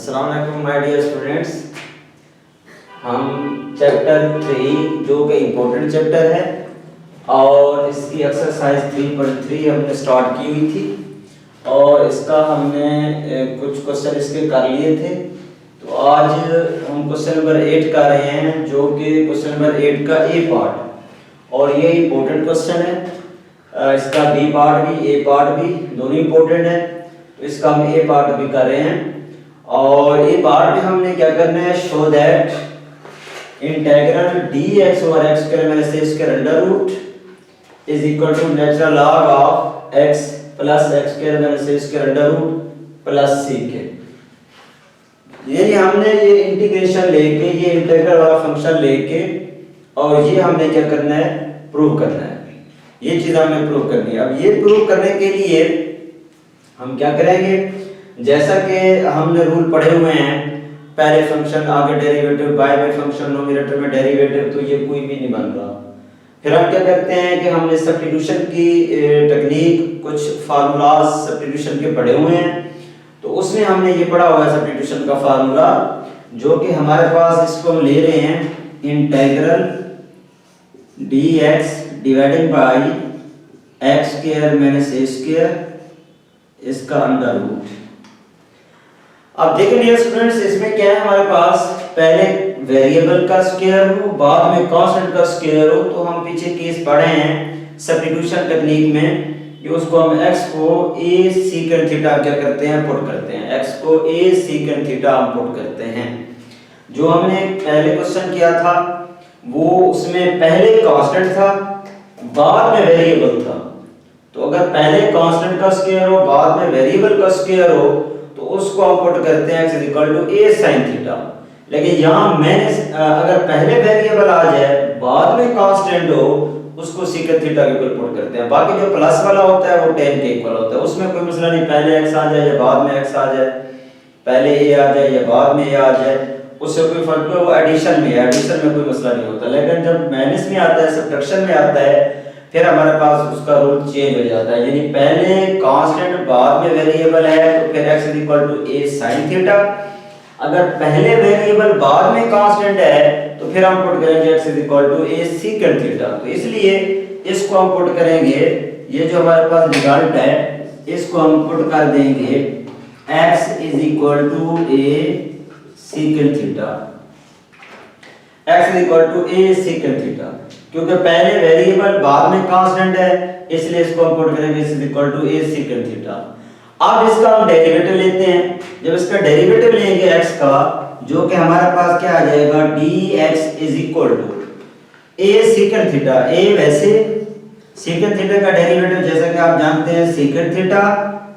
अस्सलाम वालेकुम my dear students. हम चैप्टर 3 जो कि इम्पोर्टेंट चैप्टर है और इसकी एक्सरसाइज 3.3 हमने स्टार्ट की हुई थी और इसका हमने कुछ क्वेश्चन इसके कर लिए थे। तो आज हम क्वेश्चन नंबर 8 कर रहे हैं जो कि क्वेश्चन नंबर 8 का ए पार्ट और ये इम्पोर्टेंट क्वेश्चन है। इसका बी पार्ट भी ए पार्ट भी दोनों इम्पोर्टेंट है, तो इसका हम ए पार्ट भी कर रहे हैं। और ये पार्ट में हमने क्या करना है, show that integral dx over x square minus a square under root is equal to natural log of x plus x square minus a square under root plus c के। यानी हमने ये इंटीग्रेशन लेके ये इंटीग्रल वाला function लेके और ये हमने क्या करना है, प्रूव करना है। ये चीज हमने प्रूव करनी है। अब ये प्रूव करने के लिए हम क्या करेंगे, जैसा कि हमने रूल पढ़े हुए हैं, पहले फंक्शन आगे derivative by by function nominator में डेरिवेटिव, तो ये कोई भी नहीं बन रहा। फिर हम क्या करते हैं कि हमने सब्स्टिट्यूशन की टेक्निक, कुछ फार्मूलाज सब्स्टिट्यूशन के पढ़े हुए हैं, तो उसमें हमने ये पढ़ा हुआ है सब्स्टिट्यूशन का फार्मूला, जो कि हमारे पास इसको हम ले रहे हैं integral dx divided by x square minus a square इसका अंडर रूट। अब देखिए डियर स्टूडेंट्स, इसमें क्या है, हमारे पास पहले वेरिएबल का स्क्वायर हो बाद में कांस्टेंट का स्क्वायर हो। तो हम पीछे केस पढ़े हैं सब्स्टिट्यूशन टेक्निक में कि उसको हम x को a सीकेंट थीटा क्या करते हैं, पुट करते हैं। x को a सीकेंट थीटा हम पुट करते हैं। जो हमने पहले क्वेश्चन किया था वो उसमें पहले कांस्टेंट था बाद में वेरिएबल था। तो अगर पहले कांस्टेंट का स्क्वायर हो बाद में वेरिएबल का स्क्वायर हो तो उसको हम पुट करते हैं x a sin थीटा। लेकिन यहाँ मैंने अगर पहले वेरिएबल आ जाए बाद में कांस्टेंट हो उसको सीकेंट थीटा के ऊपर पुट करते हैं। बाकी जो प्लस वाला होता है वो tan के इक्वल होता है, उसमें कोई मसला नहीं, पहले x आ जाए या बाद में x आ जाए, पहले a आ जाए या बाद में a आ जाए, उससे कोई फर्क नहीं, वो एडिशन में है, एडिशन में कोई मसला नहीं होता। लेकिन जब माइनस में आता है, सब्ट्रैक्शन में आता है, फिर हमारे पास उसका रूल चेंज हो जाता है। यानी पहले कांस्टेंट बाद में वेरिएबल है तो फिर x a sin थीटा। अगर पहले वेरिएबल बाद में कांस्टेंट है तो फिर हम पुट करेंगे x a secant थीटा। तो इसलिए इसको हम पुट करेंगे, ये जो हमारे पास रिजल्ट है इसको हम पुट कर देंगे x a secant theta, x a secant theta, क्योंकि पहले वेरिएबल बाद में कांस्टेंट है इसलिए इसको हम पुट करेंगे a secant थीटा। अब इसका हम डेरिवेटिव लेते हैं। जब इसका डेरिवेटिव लेंगे x का, जो कि हमारे पास क्या आ जाएगा, dx a secant theta. a वैसे secant थीटा का डेरिवेटिव जैसा कि आप जानते हैं secant थीटा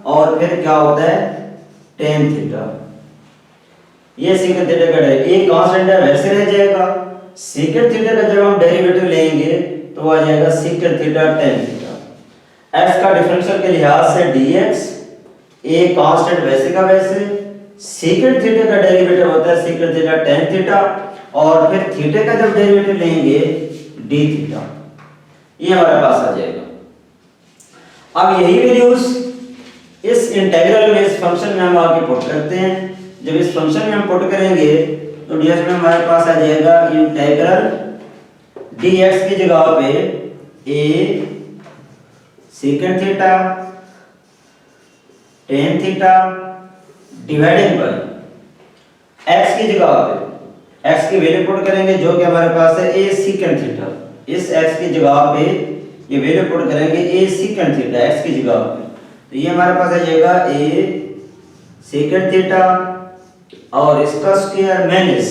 और फिर क्या होता है tan थीटा। ये secant थीटा का a कांस्टेंट है वैसे रह जाएगा। secant थीटा का जब हम डेरिवेटिव लेंगे तो आ जाएगा secant theta tan theta. x का डिफरेंशियल के लिहाज से dx a कांस्टेंट वैसे का वैसे, secant थीटा का डेरिवेटिव होता है secant थीटा tan थीटा और फिर थीटा का जब डेरिवेटिव लेंगे d थीटा, ये हमारे पास आ जाएगा। अब यही वैल्यूज इस इंटीग्रल में, इस फंक्शन में हम आगे पुट करते हैं। जब इस फंक्शन में हम पुट करेंगे तो ds में हमारे पास आ जाएगा इंटीग्रल dx की जगह पे a secant theta tan theta divided bye x की जगह पे x की वैल्यू पुट करेंगे जो कि हमारे पास है a secant थीटा। इस x की जगह पे ये वैल्यू पुट करेंगे a secant थीटा x की जगह पे, तो ये हमारे पास आ जाएगा a secant थीटा और इसका स्क्वायर माइनस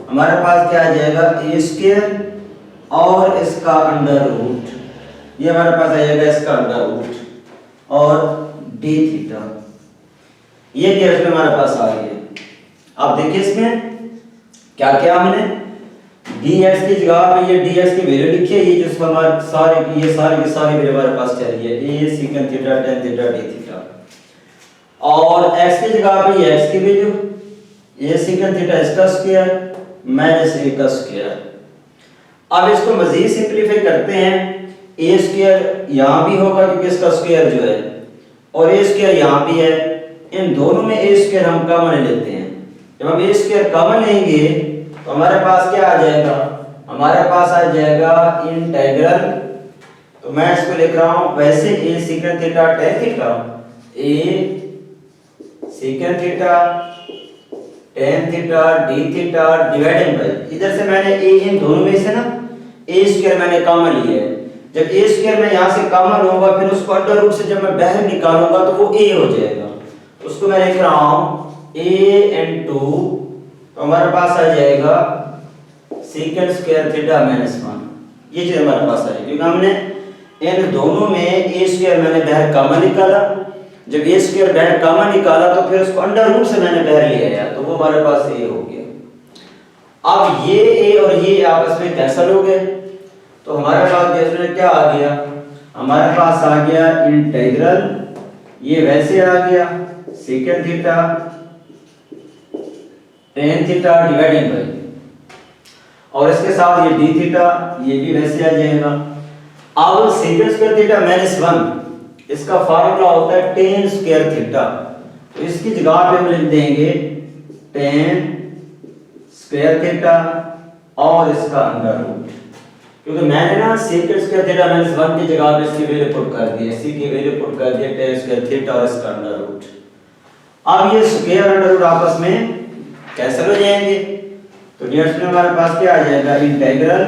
हमारे पास क्या आ जाएगा a स्क्वायर और इसका अंडर रूट, ये हमारे पास आ जाएगा इसका अंडर रूट और d थीटा। ये क्या इसमें हमारे पास आ गया। अब देखिए इसमें क्या क्या हमने dx की जगह पे ये dx की वैल्यू लिखी है, ये जो हमारे सारी की सारी वैल्यू हमारे पास चल रही है a secant theta tan theta d theta, और x की जगह पे ये x की वैल्यू a secant थीटा इसका स्क्वायर माइनस a का स्क्वायर। अब इसको मजीद सिंपलीफाई करते हैं, a स्क्वायर यहाँ भी होगा क्योंकि इसका स्क्वायर जो है और a स्क्वायर यहाँ भी है, इन दोनों में a स्क्वायर हम कॉमन लेते हैं जब हम ए स्क्वायर कॉमन लेंगे तो हमारे पास क्या आ जाएगा, हमारे पास आ जाएगा इंटीग्रल, तो मैं इसको लिख रहा हूं वैसे a sec theta tan theta, a sec theta tan theta d theta divided by, इधर से मैंने ए इन दोनों में से ना ए स्क्वायर मैंने कॉमन लिया है, जब ए स्क्वायर मैं यहां से कॉमन होगा फिर उसको अंडर रूट से जब मैं बाहर निकालूंगा तो वो ए हो जाएगा, उसको मैं लिख रहा हूं a into, तो हमारे पास आ जाएगा सेकंड स्क्वायर थीटा माइनस 1, ये चीज हमारे पास आ जाएगी क्योंकि हमने इन दोनों में ए स्क्वायर मैंने बाहर कॉमन निकाला, जब ए स्क्वायर बाहर कॉमन निकाला तो फिर उसको अंडर रूट से मैंने बाहर लिया है तो वो हमारे पास ए हो गया। अब ये ए और ये आपस में कैंसिल हो गए तो हमारे पास इसमें क्या आ गया, हमारे पास आ गया इंटीग्रल, ये वैसे आ गया second theta tan theta divided bye, और इसके साथ ये d थीटा ये भी वैसे आ जाएगा। अब सेकंड स्क्वायर थीटा माइनस 1 इसका फार्मूला होता है tan स्क्वायर थीटा, तो इसकी जगह पे हम लिख देंगे tan स्क्वायर थीटा और इसका अंडर रूट, क्योंकि मैंने ना सेकंड स्क्वायर थीटा माइनस 1 की जगह पे इसकी वैल्यू पुट कर दी, इसी की वैल्यू पुट कर दिया tan स्क्वायर थीटा और इसका अंडर रूट। अब ये स्क्वायर अंडर रूट आपस में कैंसिल हो जाएंगे तो डियर्स में हमारे पास क्या आ जाएगा इंटीग्रल,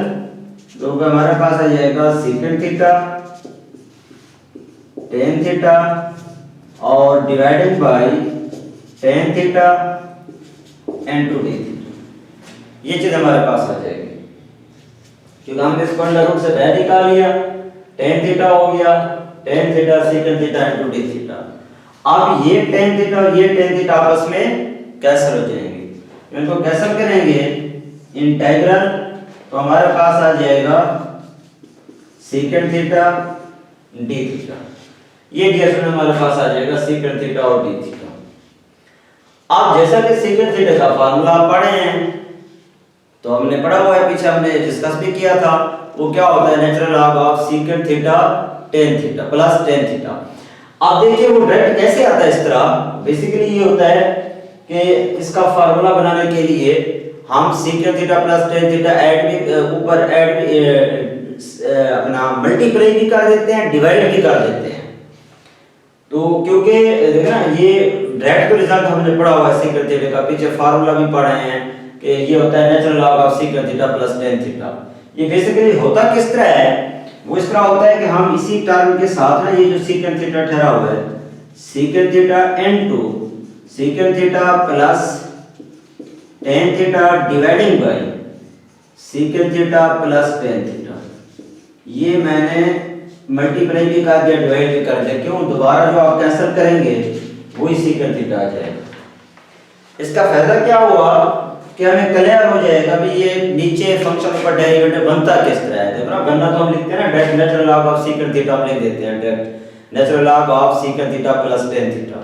जो कि हमारे पास आ जाएगा सेकंड थीटा tan थीटा और divided bye tan theta into d theta, ये चीज हमारे पास आ जाएगी क्योंकि हमने इसको अंडर रूट से बाहर निकाल लिया, tan थीटा हो गया tan theta second theta into d theta. अब ये tan थीटा और ये tan थीटा आपस में कैंसिल हो जाएंगे, इनको कैंसिल करेंगे इंटीग्रल, तो हमारे पास आ जाएगा सेकंड थीटा d थीटा, ये डियर्स में हमारे पास आ जाएगा सेकंड थीटा और d थीटा। अब जैसा कि सेकंड थीटा का फार्मूला पढ़े हैं तो हमने पढ़ा हुआ है, पीछे हमने डिस्कस भी किया था, वो क्या होता है natural log of second theta tan theta plus tan theta. अब देखिए वो डायरेक्ट कैसे आता है, इस तरह बेसिकली ये होता है कि इसका फार्मूला बनाने के लिए हम second theta plus tan theta add भी ऊपर ऐड भी अपना मल्टीप्लाई भी कर देते हैं, डिवाइड भी कर देते हैं, तो क्योंकि देखो ना ये डायरेक्ट का रिजल्ट हमने पढ़ा हुआ है सेकंड थीटा का, पीछे फार्मूला भी पढ़े हैं कि ये होता है natural log of second theta plus tan theta. ये बेसिकली होता किस तरह है, वो इस तरह होता है कि हम इसी टर्म के साथ ना ये जो सेकंड थीटा ठहरा हुआ है second theta into second theta plus tan theta dividing by second theta plus tan theta, ये मैंने मल्टीप्लाई भी कर दिया डिवाइड भी कर दिया, क्यों दोबारा जो आप कैंसिल करेंगे वही सेकंड थीटा आ जाएगा। इसका फायदा क्या हुआ कि हमें क्लियर हो जाएगा भी ये नीचे फंक्शन पर डेरिवेटिव बनता किस तरह है। देखो ना बनना तो हम लिखते हैं ना direct natural log of second theta हम लिख देते हैं direct natural log of second theta plus tan theta,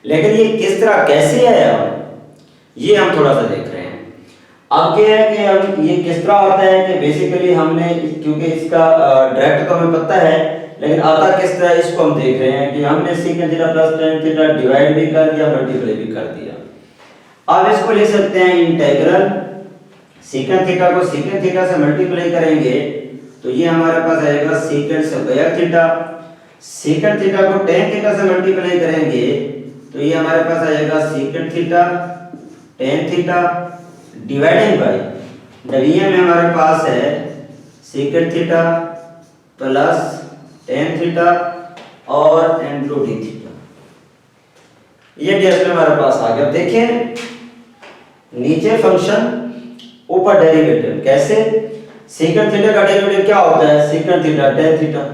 लेकिन ये किस तरह कैसे आया ये हम थोड़ा सा देख रहे हैं। अब क्या है कि अब ये किस तरह होता है कि बेसिकली हमने क्योंकि इसका डायरेक्ट तो हमें पता है लेकिन आता किस तरह इसको हम देख रहे हैं कि हमने second theta plus tan theta divide भी कर दिया मल्टीप्लाई भी कर दिया। अब इसको ले सकते हैं इंटीग्रल, सेकंड थीटा को सेकंड थीटा से मल्टीप्लाई करेंगे तो ये हमारे पास आएगा second square theta, second theta को tan थीटा से मल्टीप्लाई करेंगे तो ये हमारे पास आएगा second theta tan theta divided bye double में हमारे पास है second theta plus tan theta और इनटू d थीटा, ये डियरेक्शन हमारे पास आ गया। देखें नीचे फंक्शन ऊपर डेरिवेटिव कैसे, सेकंड थीटा का डेरिवेटिव क्या होता है सेकंड थीटा tan थीटा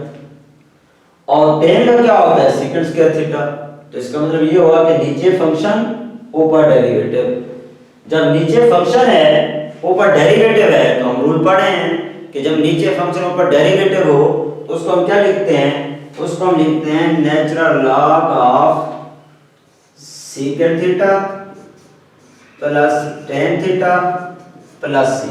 और tan का क्या होता है सेकंड स्क्वायर थीटा, तो इसका मतलब ये हुआ कि नीचे फंक्शन ऊपर डेरिवेटिव, जब नीचे फंक्शन है ऊपर डेरिवेटिव है तो हम रूल पढ़े हैं कि जब नीचे फंक्शन ऊपर डेरिवेटिव हो तो उसको हम क्या लिखते हैं, उसको हम लिखते हैं natural log of second theta plus tan theta plus c,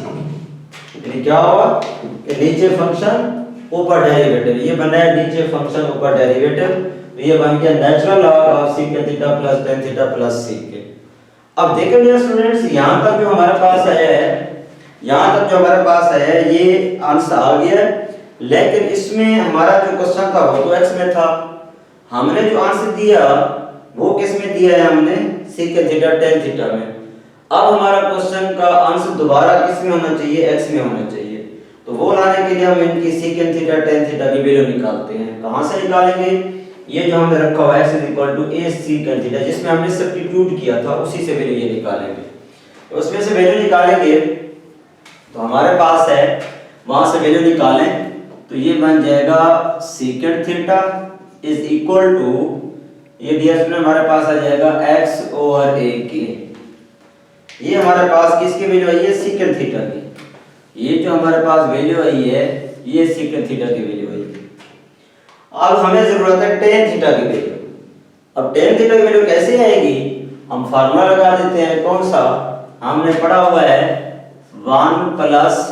यानी क्या हुआ कि नीचे फंक्शन ऊपर डेरिवेटिव, ये बन रहा है नीचे फंक्शन ऊपर डेरिवेटिव तो ये बन गया natural log of second theta plus tan theta plus c के। अब देखो डियर स्टूडेंट्स, यहाँ तक जो हमारे पास है, यहाँ तक जो हमारे पास है ये आंसर आ गया, लेकिन इसमें हमारा जो क्वेश्चन था वो तो एक्स में था। हमने जो आंसर दिया वो किस में दिया है, हमने सीक थीटा टेन थीटा में। अब हमारा क्वेश्चन का आंसर दोबारा किस में होना चाहिए, एक्स में होना चाहिए। तो वो लाने के लिए हम इनकी सीकेंट थीटा टेन थीटा की वैल्यू निकालते हैं। कहाँ से निकालेंगे, ये जो हमने रखा हुआ है x equal to a secant theta, जिसमें हमने सब्स्टिट्यूट किया था उसी से वैल्यू ये निकालेंगे। तो उसमें से वैल्यू निकालेंगे तो हमारे पास है, वहां से वैल्यू निकालें तो ये बन जाएगा secant theta is equal to, ये ds में हमारे पास आ जाएगा x ओवर a के। ये हमारे पास किसकी वैल्यू आई है, सीकेंट थीटा की। ये जो हमारे पास वैल्यू आई है ये सीकेंट थीटा की वैल्यू आई है। अब हमें जरूरत है टेन थीटा की वैल्यू। अब टेन थीटा की वैल्यू कैसे आएगी, हम फार्मूला लगा देते हैं। कौन सा, हमने पढ़ा हुआ है 1 plus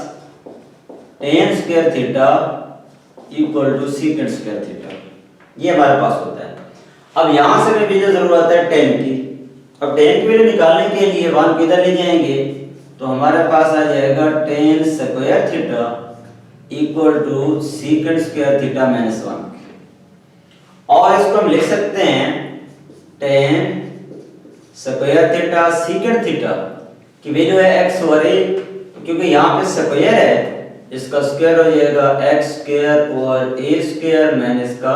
tan square theta equal to secant square theta, ये हमारे पास होता है। अब यहां से हमें वैल्यू जरूरत है टेन की। अब टेन की वैल्यू निकालने के लिए 1 किधर ले जाएंगे, तो हमारे पास आ जाएगा tan square theta equal to secant square theta minus 1। और इसको हम लिख सकते हैं tan square theta secant theta की वैल्यू है x ओवर a, क्योंकि यहाँ पे स्क्वायर है, इसका स्क्वायर हो जाएगा x square over a square minus का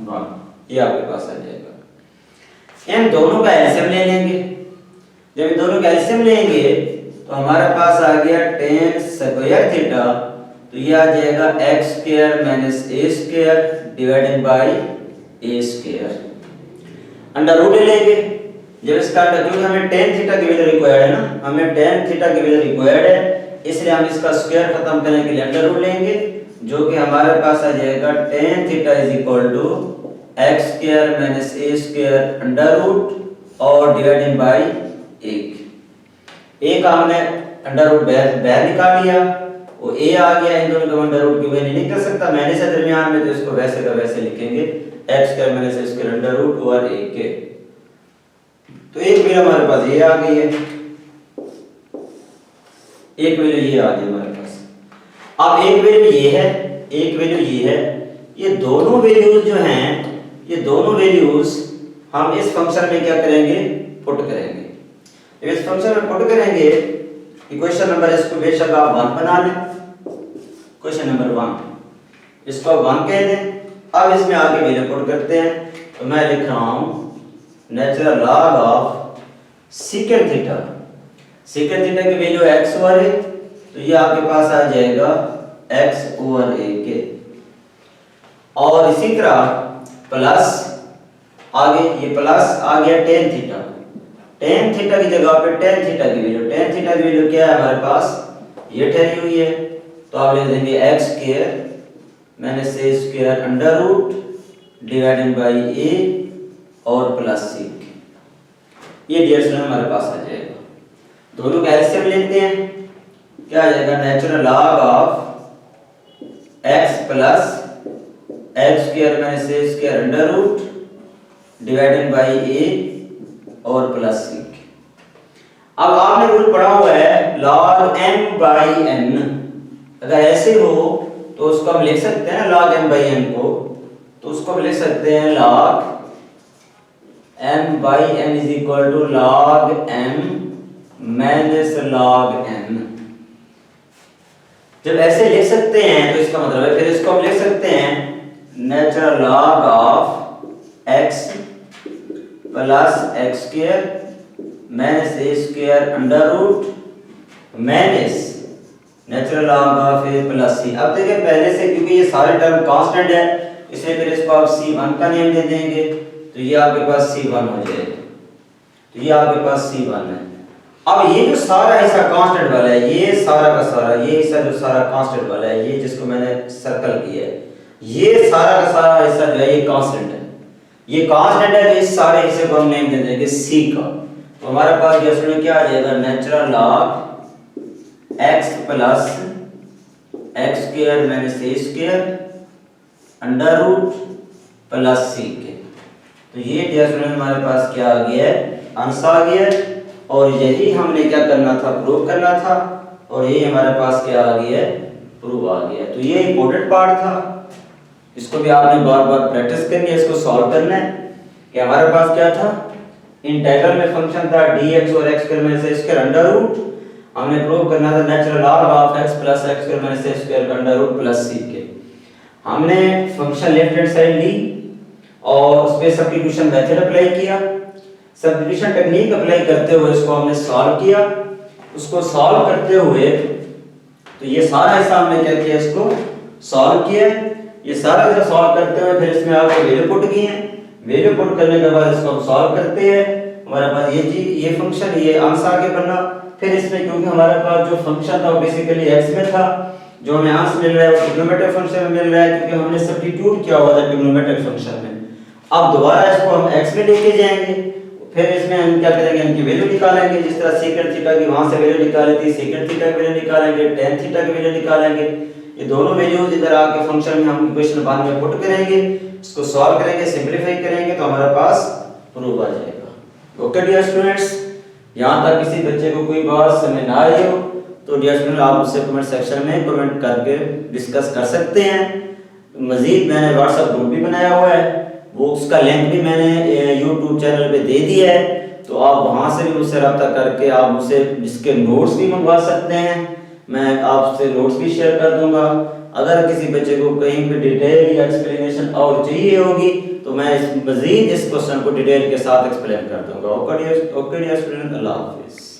1, ये आपके पास आ जाएगा। इन दोनों का एलसीएम ले लेंगे। जब इन दोनों का एलसीएम लेंगे तो हमारे पास आ गया टेन स्क्वायर थीटा, तो ये आ जाएगा x square minus a square divided by a square. Under root ले लेंगे। जब इसका अंडर, क्योंकि हमें tan थीटा की वैल्यू रिक्वायर्ड है ना, हमें tan थीटा की वैल्यू रिक्वायर्ड है, इसलिए हम इसका स्क्वायर खत्म करने के लिए अंडर रूट लेंगे, जो कि हमारे पास आ जाएगा tan theta is equal to x square minus a square under root और डिवाइडेड बाय 1 का हमने अंडर रूट बाहर निकाल लिया, वो a आ गया। इन दोनों का अंडर रूट की वैल्यू नहीं कर सकता, मैंने से दरमियान में, तो इसको वैसे का वैसे लिखेंगे x square minus a square under root over 1 के। तो एक वैल्यू हमारे पास ये आ गई है, एक वैल्यू ये आ गई हमारे पास। अब एक वैल्यू ये है, एक वैल्यू ये है। ये दोनों वैल्यूज जो हैं, ये दोनों वैल्यूज हम इस फंक्शन में क्या करेंगे, पुट करेंगे। जब इस फंक्शन में पुट करेंगे, इक्वेशन नंबर, इसको बेशक आप 1 बना लें, क्वेश्चन नंबर 1, इसको 1 कह दें। अब इसमें आगे वैल्यू पुट करते हैं, तो मैं लिख रहा हूं natural log of secant theta. Secant theta की वैल्यू x ओवर a, तो ये आपके पास आ जाएगा x ओवर a के। और इसी तरह प्लस आगे, ये प्लस आ गया tan थीटा। tan थीटा की जगह पे tan थीटा की वैल्यू, tan थीटा की वैल्यू क्या है हमारे पास, ये ठहरी हुई है, तो आप लिख देंगे x square minus a square under root divided by a और प्लस c। ये डियर स्टूडेंट हमारे पास आ जाएगा। दोनों का एलसीएम लेते हैं, क्या आ जाएगा, natural log of x plus x square minus a square under root divided by a और प्लस c। अब आपने रूल पढ़ा हुआ है log m बाय n, अगर ऐसे हो तो उसको हम लिख सकते हैं log m बाय n को, तो उसको हम लिख सकते हैं log m by n is equal to log m minus log n। जब ऐसे लिख सकते हैं तो इसका मतलब है, फिर इसको हम लिख सकते हैं natural log of x plus x square minus a square under root minus natural log of a plus c। अब देखिए पहले से, क्योंकि ये सारे टर्म कांस्टेंट है, इसलिए फिर इसको आप c1 का नेम दे देंगे, तो ये आपके पास c1 हो जाएगा। तो ये आपके पास c1 है। अब ये जो सारा हिस्सा कांस्टेंट वाला है, ये सारा का सारा, ये हिस्सा जो सारा कांस्टेंट वाला है, ये जिसको मैंने सर्कल किया है, ये सारा का सारा हिस्सा जो है ये कांस्टेंट है, ये कांस्टेंट है। तो इस सारे हिस्से को हम नेम दे देंगे c का। तो हमारे पास ये इसमें क्या आ जाएगा, natural log x plus x square minus a square under root plus c के। तो ये डियर स्टूडेंट हमारे पास क्या आ गया है, आंसर आ गया है। और यही हमने क्या करना था, प्रूव करना था, और यही हमारे पास क्या आ गया है, प्रूव आ गया है। तो ये इंपॉर्टेंट पार्ट था, इसको भी आपने बार बार प्रैक्टिस करनी है, इसको सॉल्व करना है कि हमारे पास क्या था, इंटीग्रल में फंक्शन था dx और x square minus a square under root, हमने प्रूव करना था natural log of x plus x square minus a square under root plus c के। हमने फंक्शन लेफ्ट हैंड साइड ली और उस पे सब्स्टिट्यूशन मेथड अप्लाई किया, सब्स्टिट्यूशन टेक्निक अप्लाई करते हुए इसको हमने सॉल्व किया। उसको सॉल्व करते हुए तो ये सारा हिस्सा हमने क्या किया, इसको सॉल्व किया। ये सारा हिस्सा सॉल्व करते हुए फिर इसमें आपको वैल्यू पुट की है, वैल्यू पुट करने के बाद इसको हम सॉल्व करते हैं, हमारे पास ये चीज, ये फंक्शन, ये आंसर आगे बना। फिर इसमें क्योंकि हमारे पास जो फंक्शन था वो बेसिकली x में था, जो हमें आंसर मिल रहा है वो ट्रिग्नोमेट्रिक फंक्शन में मिल रहा है क्योंकि हमने सब्स्टिट्यूट किया हुआ था ट्रिग्नोमेट्रिक फंक्शन में। अब दोबारा इसको हम x में लेके जाएंगे, फिर इसमें हम क्या करेंगे, इनकी वैल्यू निकालेंगे, जिस तरह सेकंड थीटा की वहां से वैल्यू निकाली थी, सेकंड थीटा की वैल्यू निकालेंगे, tan थीटा की वैल्यू निकालेंगे। ये दोनों वैल्यूज इधर आके फंक्शन में हम इक्वेशन बाद में पुट करेंगे, इसको सॉल्व करेंगे, सिंपलीफाई करेंगे तो हमारे पास प्रूफ आ जाएगा। ओके डियर स्टूडेंट्स, यहाँ तक किसी बच्चे को कोई बात समझ ना आई हो तो डियर स्टूडेंट आप मुझसे कमेंट सेक्शन में कमेंट करके डिस्कस कर सकते हैं। मजीद मैंने व्हाट्सएप ग्रुप भी बनाया हुआ है, वो उसका लिंक भी मैंने यूट्यूब चैनल पे दे दिया है, तो आप वहां से भी मुझसे रब्ता करके आप मुझसे इसके नोट्स भी मंगवा सकते हैं, मैं आपसे नोट्स भी शेयर कर दूंगा। अगर किसी बच्चे को कहीं पे डिटेल या एक्सप्लेनेशन और चाहिए होगी तो मैं मजीद इस क्वेश्चन को डिटेल के साथ एक्सप्लेन कर दूंगा। ओके डियर स्टूडेंट, अल्लाह हाफिज़।